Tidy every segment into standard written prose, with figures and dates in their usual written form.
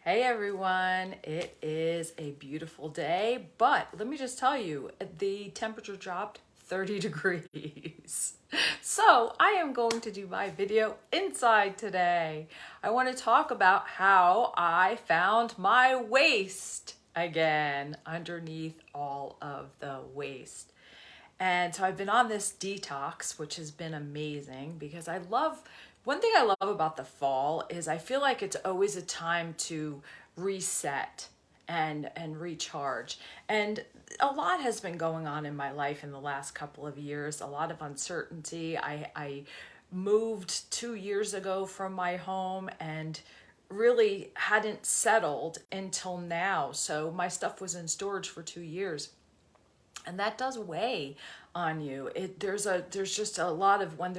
Hey everyone, it is a beautiful day, but let me just tell you, the temperature dropped 30 degrees. So I am going to do my video inside today. I want to talk about how I found my waste again underneath all of the waste. And so I've been on this detox, which has been amazing because one thing I love about the fall is I feel like it's always a time to reset and recharge. And a lot has been going on in my life in the last couple of years, a lot of uncertainty. I moved 2 years ago from my home and really hadn't settled until now. So my stuff was in storage for 2 years, and that does weigh on you. There's just a lot of, when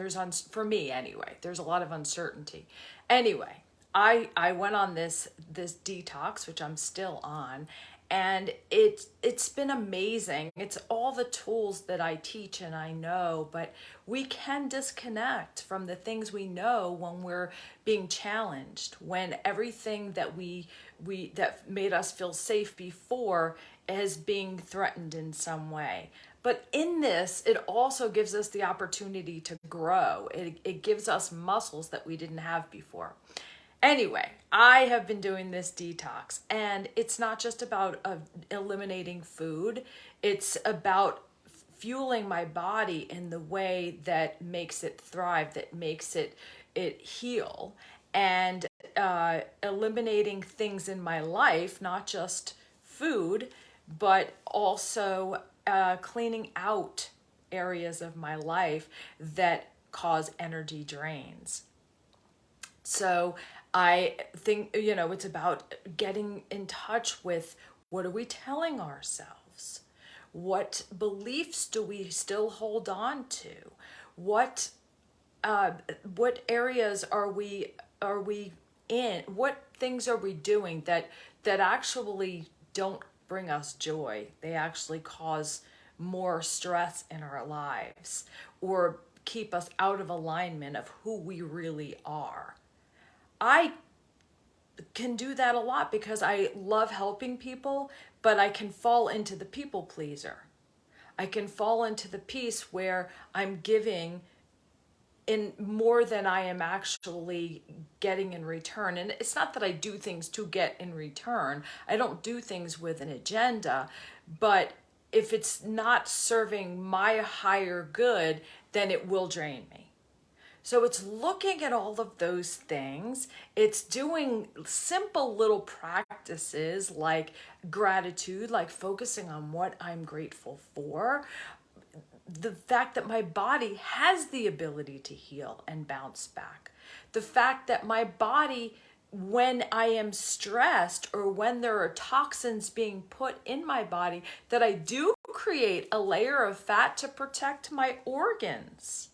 for me anyway, there's a lot of uncertainty. Anyway, I went on this detox, which I'm still on, and it's been amazing. It's all the tools that I teach and I know, but we can disconnect from the things we know when we're being challenged, when everything that made us feel safe before is being threatened in some way. But in this, it also gives us the opportunity to grow. It gives us muscles that we didn't have before. Anyway, I have been doing this detox, and it's not just about eliminating food. It's about fueling my body in the way that makes it thrive, that makes it heal, and eliminating things in my life, not just food, but also cleaning out areas of my life that cause energy drains. So I think, it's about getting in touch with, what are we telling ourselves? What beliefs do we still hold on to? What what areas are we in? What things are we doing that actually don't bring us joy? They actually cause more stress in our lives, or keep us out of alignment of who we really are. I can do that a lot because I love helping people, but I can fall into the people pleaser. I can fall into the piece where I'm giving in more than I am actually getting in return. And it's not that I do things to get in return. I don't do things with an agenda, but if it's not serving my higher good, then it will drain me. So it's looking at all of those things. It's doing simple little practices like gratitude, like focusing on what I'm grateful for. The fact that my body has the ability to heal and bounce back. The fact that my body, when I am stressed or when there are toxins being put in my body, that I do create a layer of fat to protect my organs.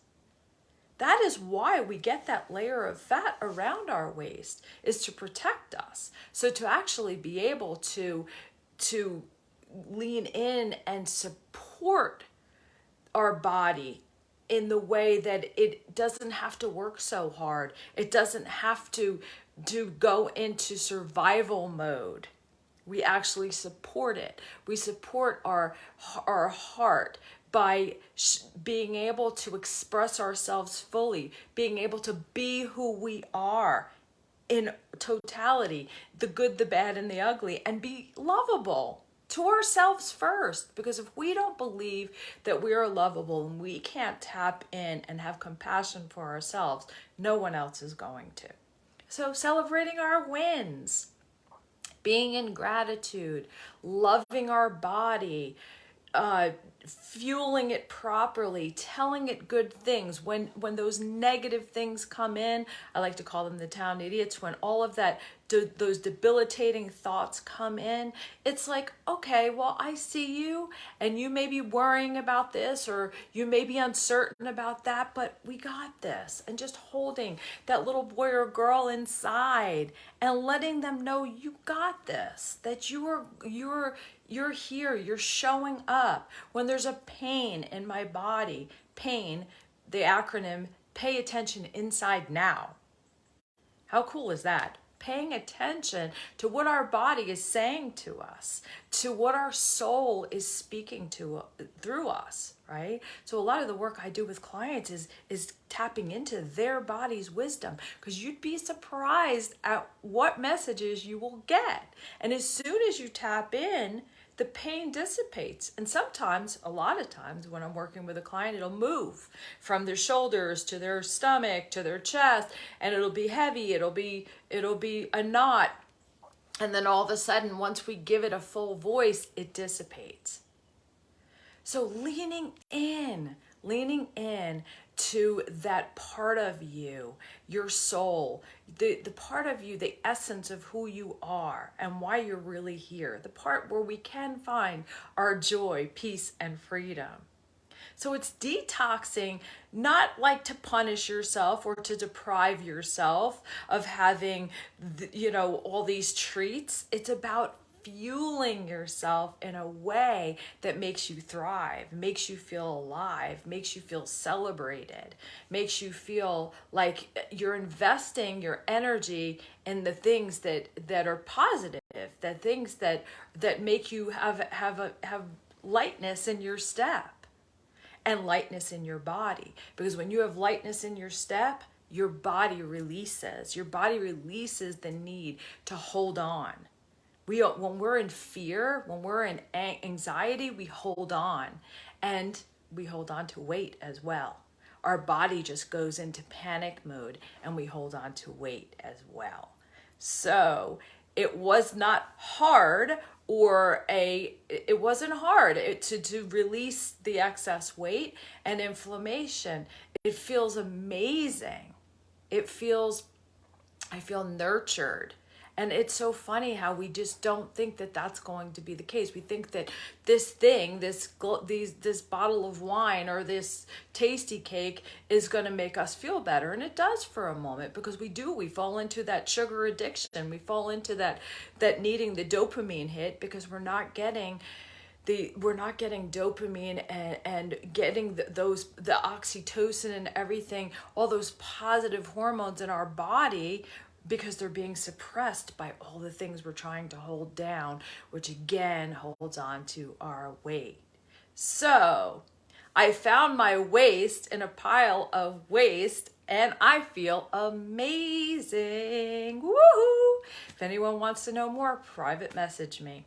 That is why we get that layer of fat around our waist, is to protect us. So to actually be able to lean in and support our body in the way that it doesn't have to work so hard. It doesn't have to go into survival mode. We actually support it. We support our heart by being able to express ourselves fully, being able to be who we are in totality, the good, the bad, and the ugly, and be lovable to ourselves first. Because if we don't believe that we are lovable and we can't tap in and have compassion for ourselves, no one else is going to. So celebrating our wins, being in gratitude, loving our body, uh, fueling it properly, telling it good things. When those negative things come in, I like to call them the town idiots. When all of those debilitating thoughts come in, it's like, okay, well, I see you, and you may be worrying about this, or you may be uncertain about that, but we got this. And just holding that little boy or girl inside and letting them know you got this, that you're here, you're showing up. When there's a pain in my body, pain, the acronym, pay attention inside now. How cool is that? paying attention to what our body is saying to us, to what our soul is speaking to through us, right? So a lot of the work I do with clients is tapping into their body's wisdom, because you'd be surprised at what messages you will get. And as soon as you tap in, the pain dissipates. And sometimes, a lot of times when I'm working with a client, it'll move from their shoulders to their stomach to their chest, and it'll be heavy, it'll be a knot. And then all of a sudden, once we give it a full voice, it dissipates. So leaning in to that part of you, your soul, the part of you, the essence of who you are and why you're really here, the part where we can find our joy, peace, and freedom. So it's detoxing, not like to punish yourself or to deprive yourself of having, all these treats. It's about fueling yourself in a way that makes you thrive, makes you feel alive, makes you feel celebrated, makes you feel like you're investing your energy in the things that are positive, the things that make you have lightness in your step and lightness in your body. Because when you have lightness in your step, your body releases the need to hold on. When we're in fear, when we're in anxiety, we hold on, and we hold on to weight as well. Our body just goes into panic mode, and we hold on to weight as well. So it was not hard, it wasn't hard to release the excess weight and inflammation. It feels amazing. I feel nurtured. And it's so funny how we just don't think that that's going to be the case. We think that this bottle of wine or this tasty cake is going to make us feel better. And it does for a moment, because we fall into that sugar addiction. We fall into that needing the dopamine hit, because we're not getting dopamine and getting the oxytocin and everything, all those positive hormones in our body, because they're being suppressed by all the things we're trying to hold down, which again holds on to our weight. So I found my waste in a pile of waste, and I feel amazing. Woohoo! If anyone wants to know more, private message me.